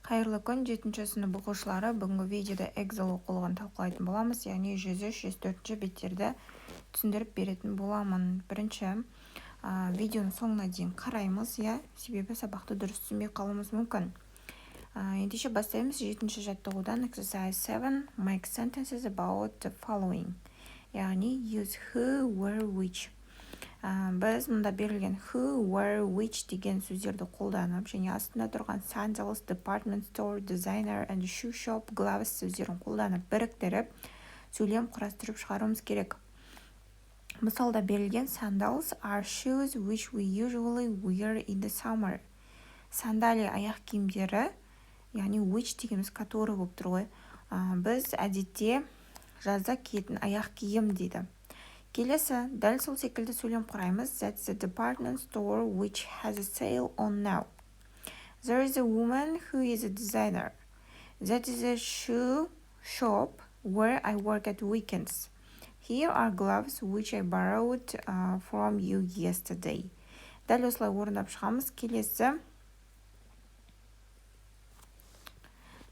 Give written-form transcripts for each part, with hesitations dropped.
Қайырлы күн, 7-ші сынып оқушылары. Бүгінгі видеода Excel оқулығын талқылайтын боламыз, яғни 103-104 беттерді түсіндіріп беретін боламын. Бірінші видеоның соңына дейін қараймыз, себебі сабақты дұрыс түсінбей қалуымыз мүмкін. Ендеше бастаймыз. 7-ші жаттығудан exercise 7 make sentences about the following, яғни use who, where, which. Біз мұнда берілген who, where, which деген сөздерді қолданып, және астында тұрған sandals, department store, designer and shoe shop, gloves сөздерін қолданып біріктіріп, сөйлем құрастырып шығаруымыз керек. Мысалда берілген sandals are shoes which we usually wear in the summer. Сандалия аяқ киімдері, яғни which дегеніміз который болып тұр ғой. Біз әдетте жазда киетін аяқ киім дейді. Келесі, дәл сол секілді сөйлем құраймыз. That's the department store which has a sale on now. There is a woman who is a designer. That is a shoe shop where I work at weekends. Here are gloves which I borrowed from you yesterday. Дәл осылай орындап шығамыз. Келесі,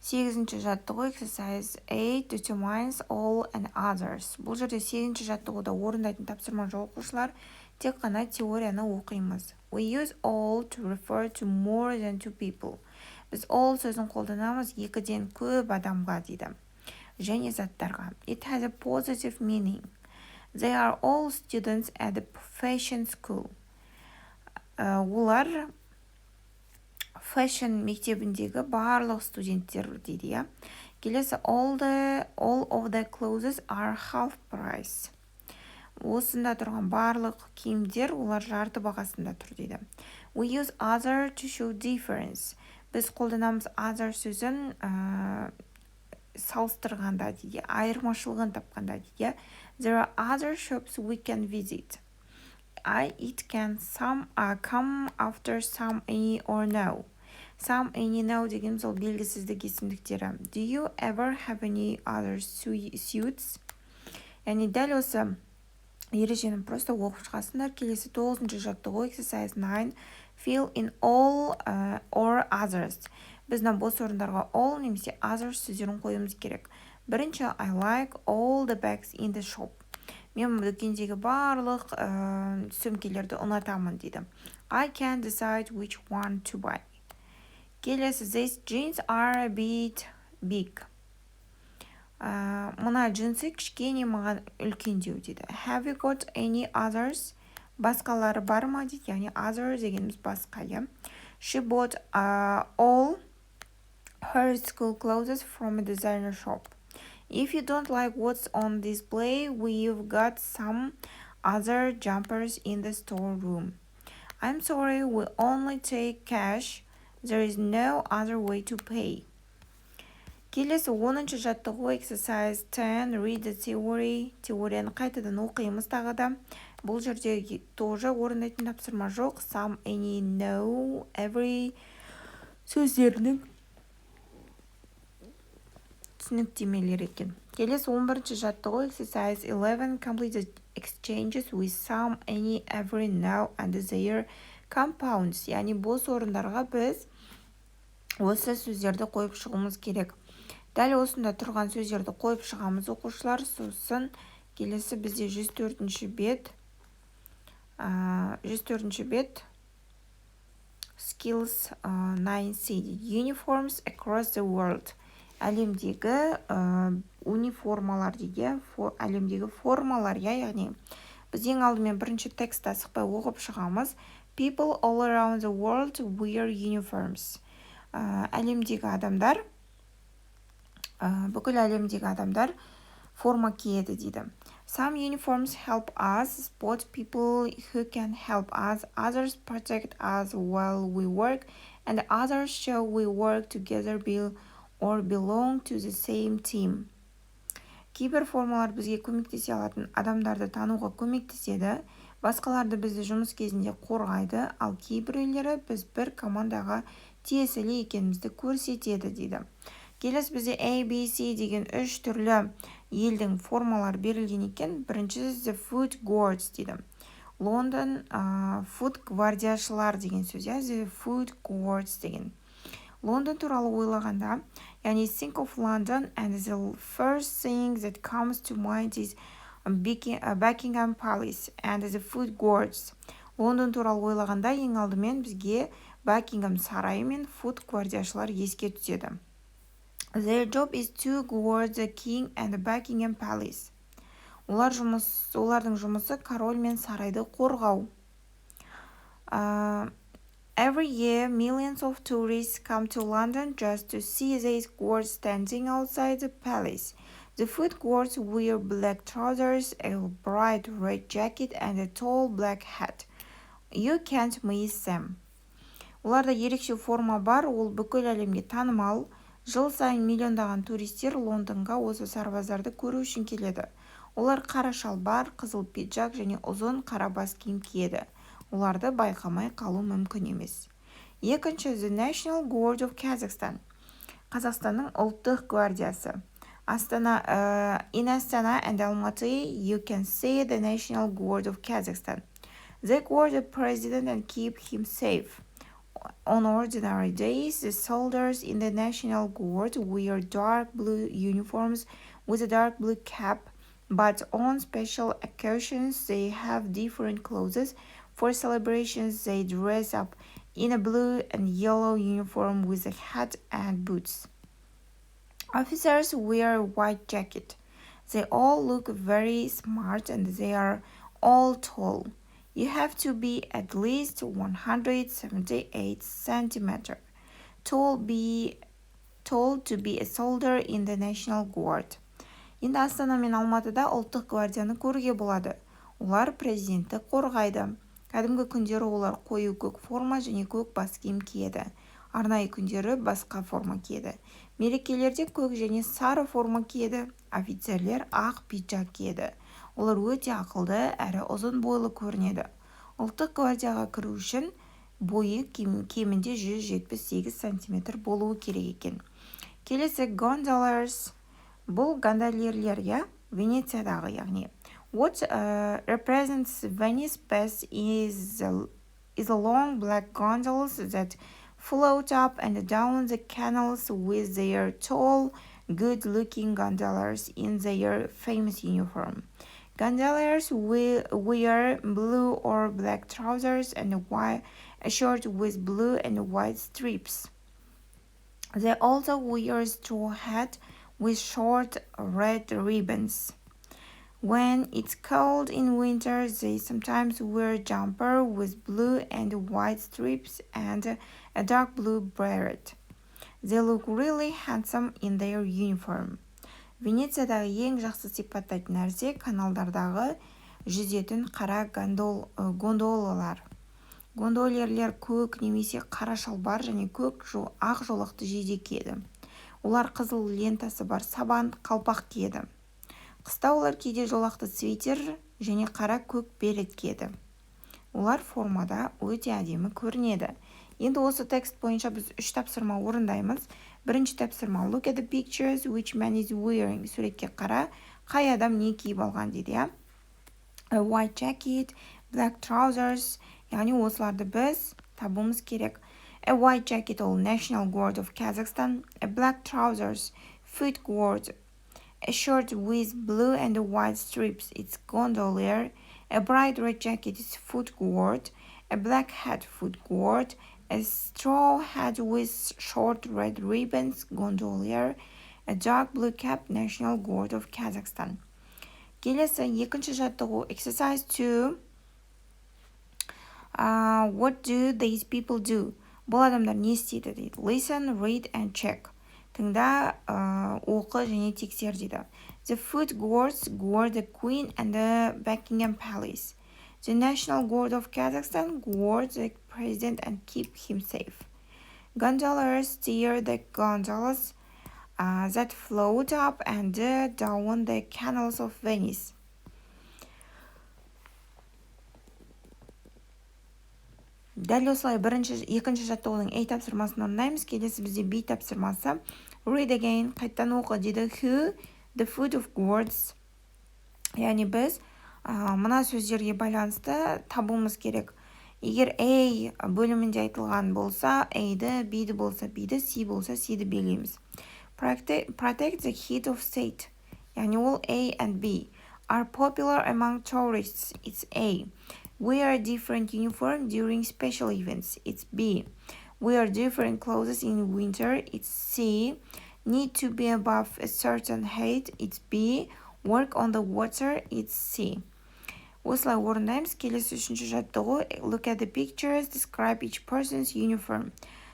8-ші жаттығу exercise 8 determines all and others. Бұл жерде 8-ші жаттығуда орындайтын тапсырма жоқ оқушылар, тек қана теорияны оқимыз. We use all to refer to more than two people. Біз all сөзін қолданамыз екіден көп адамға дейді. Және заттарға. It has a positive meaning. They are all students at the fashion school. Олар fashion мектебіндегі барлық студенттер дейді, Келесі, all of the clothes are half price. Осында тұрған барлық киімдер олар жарты бағасында тұр дейді. We use other to show difference. Біз қолданамыз other сөзін салыстырғанда дейді, айырмашылығын тапқанда дейді. There are other shops we can visit. It can come after some, any or no. Some, any, no деген сол белгісіздік есімдіктері. Do you ever have any other suits? Яғни дәл осы ережені просто оқып шығасыңдар. Келесі 9-ші жаттығу exercise 9 fill in all or others. Біздің бос орындарға all немесе others сөздерін қоюымыз керек. Бірінші, I like all the bags in the shop. Мен дүкендегі барлық сөмкелерді ұнатамын дейді. I can decide which one to buy. Келесі, these jeans are a bit big. Мұна джинсы кішкене, маған үлкендеу дейді. Have you got any others? Басқалары бар ма дейді, яғни others дегеніміз басқа. She bought all her school clothes from a designer shop. If you don't like what's on display, we've got some other jumpers in the storeroom. I'm sorry, we only take cash. There is no other way to pay. Келесі 10-ші жаттығу exercise 10 read the theory. Теорияны қайтадан оқимыз тағы да. Бұл жерде тоже орындайтын тапсырма жоқ. Some, any, no, every сөздерінің түсініктемелер екен. Келесі 11-ші жаттығу exercise 11 complete the exchanges with some, any, every, no and their compounds. Яғни бос орындарға біз осы сөздерді қойып шығуымыз керек. Дәл осында тұрған сөздерді қойып шығамыз оқушылар. Сосын келесі бізде 104-ші бет. 104-ші бет skills 9C. Uniforms across the world. Әлемдегі униформалар дейді, әлемдегі формалар, яғни біз ең алдымен бірінші текстті асықпай оқып шығамыз. People all around the world wear uniforms. Әлемдегі адамдар, бүкіл әлемдегі адамдар форма киеді дейді. Some uniforms help us spot people who can help us. Others protect us while we work, and others show we work together or belong to the same team. Кейбір формалар бізге көмектесе алатын адамдарды тануға көмектеседі, басқаларды бізді жұмыс кезінде қорғайды, ал кейбіреулері біз бір командаға тиесілі екенімізді көрсетеді дейді. Келесі бізде A, B, C деген 3 түрлі елдің формалар берілген екен. Біріншісі the food guards дейді. Лондон food гвардияшылар деген сөз, the food guards деген. Лондон туралы ойлағанда, яғни think of London and the first thing that comes to mind is Buckingham Palace and the food courts. Лондон туралы ойлағанда ең алдымен бізге Бакингем сарайы мен фуд гвардияшылар еске түседі. Their job is to guard the king and the Buckingham Palace. Олардың жұмысы король мен сарайды қорғау. Every year, millions of tourists come to London just to see these guards standing outside the palace. The food guards wear black trousers, a bright red jacket, and a tall black hat. You can't miss them. Оларда ерекше форма бар, ол бүкіл әлемге танымал. Жыл сайын миллиондаған туристер Лондонға осы сарбаздарды көру үшін келеді. Олар қара шалбар, қызыл пиджак және ұзын қара бас киім киеді. Оларды байқамай қалу мүмкін емес. Екінші, The National Guard of Kazakhstan. Қазақстанның ұлттық гвардиясы. In Astana and Almaty, you can see the National Guard of Kazakhstan. They guard the president and keep him safe. On ordinary days, the soldiers in the National Guard wear dark blue uniforms with a dark blue cap, but on special occasions they have different clothes. For celebrations, they dress up in a blue and yellow uniform with a hat and boots. Officers wear a white jacket. They all look very smart and they are all tall. You have to be at least 178 centimeters tall to be a soldier in the National Guard. Енді Астана мен Алматыда ұлттық гвардияны көруге болады. Олар президентті қорғайды. Кәдімгі күндері олар қою көк форма және көк бас киім киеді. Арнайы күндері басқа форма киеді. Мерекелерде көк және сары форма киеді. Офицерлер ақ пиджак киеді. Олар өте ақылды әрі ұзын бойлы көрінеді. Ұлттық гвардияға кіру үшін бойы кемінде 178 сантиметр болуы керек екен. Келесі gondolas. Бұл гондолерлер, Венециядағы, яғни. What represents Venice best is a long black gondolas that float up and down the canals with their tall, good-looking gondolas in their famous uniform. Gondoliers wear blue or black trousers and a shirt with blue and white strips. They also wear a straw hat with short red ribbons. When it's cold in winter, they sometimes wear a jumper with blue and white strips and a dark blue beret. They look really handsome in their uniform. Венециядағы ең жақсы сипаттайтын нәрсе каналдардағы жүзетін қара гондолалар. Гондолерлер көк немесе қара шалбар және көк ақ жолақты жейде киеді. Олар қызыл лентасы бар сабан қалпақ киеді. Қыста олар кейде жолақты свитер және қара көк берет киеді. Олар формада өте әдемі көрінеді. Енді осы текст бойынша біз 3 тапсырма орындаймыз. Бірінші тапсырма, look at the pictures, which man is wearing. Суретке қара, қай адам не киіп алған дейді. A white jacket, black trousers, яғни осыларды біз табуымыз керек. A white jacket ол National Guard of Kazakhstan. A black trousers, food guard. A shirt with blue and white strips, it's gondolier. A bright red jacket is food guard. A black hat, food guard. A straw hat with short red ribbons, gondolier. A dark blue cap, National Guard of Kazakhstan. Келесі екінші жаттығу, exercise 2. What do these people do? Бұл адамдар не істейді дейді. Listen, read and check. Тыңда, оқы және тексер дейді. The food guards guard the Queen and the Buckingham Palace. The National Guard of Kazakhstan guards the president and keep him safe. Gondoliers steer the gondolas that float up and down the canals of Venice. Дәл осылай екінші жаттығудың A тапсырмасын орындаймыз. Келесі бізде B тапсырмасы. Read again, қайттан оқы дейді. Who, the food of guards. Яғни біз мына сөздерге байланысты табуымыз керек. Егер A бөлімінде айтылған болса, A'ді, B'ді болса, B'ді, C болса, C'ді белгілейміз. Protect the head of state. Yani all A and B are popular among tourists. It's A. Wear different uniform during special events. It's B. Wear different clothes in winter. It's C. Need to be above a certain height. It's B. Work on the water. It's C. Осылай орындаймыз. Келесі үшінші жаттығу. Look at the pictures. Describe each person's uniform.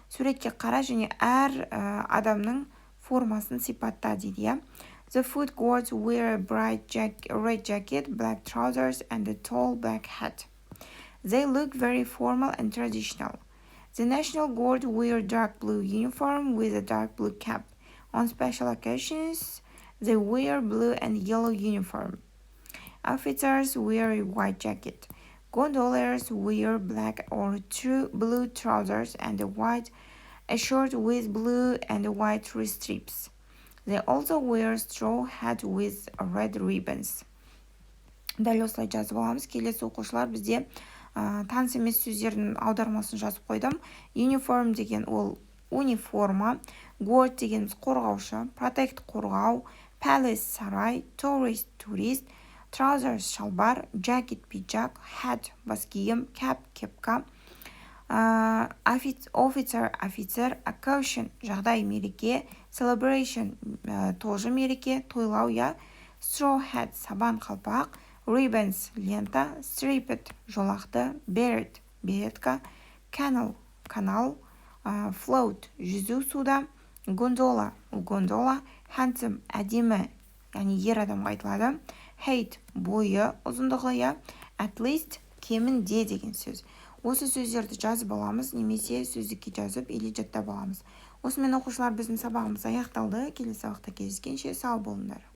Суретке қара және әр адамның формасын сипатта дейді, иә. The foot guards wear a bright red jacket, black trousers, and a tall black hat. They look very formal and traditional. The National Guard wear dark blue uniform with a dark blue cap. On special occasions, they wear blue and yellow uniform. Officers wear a white jacket. Gondoliers wear black or blue trousers and a shirt with blue and white strips. They also wear straw hat with red ribbons. Дәл осылай жазып аламыз. Келесі оқушылар бізде таныс емес сөздердің аудармасын жазып қойдым. Uniform деген ол униформа, guard дегеніміз қорғаушы, protect қорғау, palace сарай, tourist турист, trousers шалбар, jacket пиджак, hat бас киім, cap кепка, officer офицер, occasion жағдай мереке, celebration тоже мереке, тойлау, я, straw hat сабан қалпақ, ribbons лента, striped жолақты, beret беретка, canal канал, float жүзу суда, gondola handsome әдемі, яғни ер адамға айтылады, height бойы ұзындығы, я, at least кемінде деген сөз. Осы сөздерді жазып аламыз, немесе сөздікке жазып или жаттап аламыз. Осымен оқушылар біздің сабағымыз аяқталды. Келесі сабақта кездескенше сау болыңдар.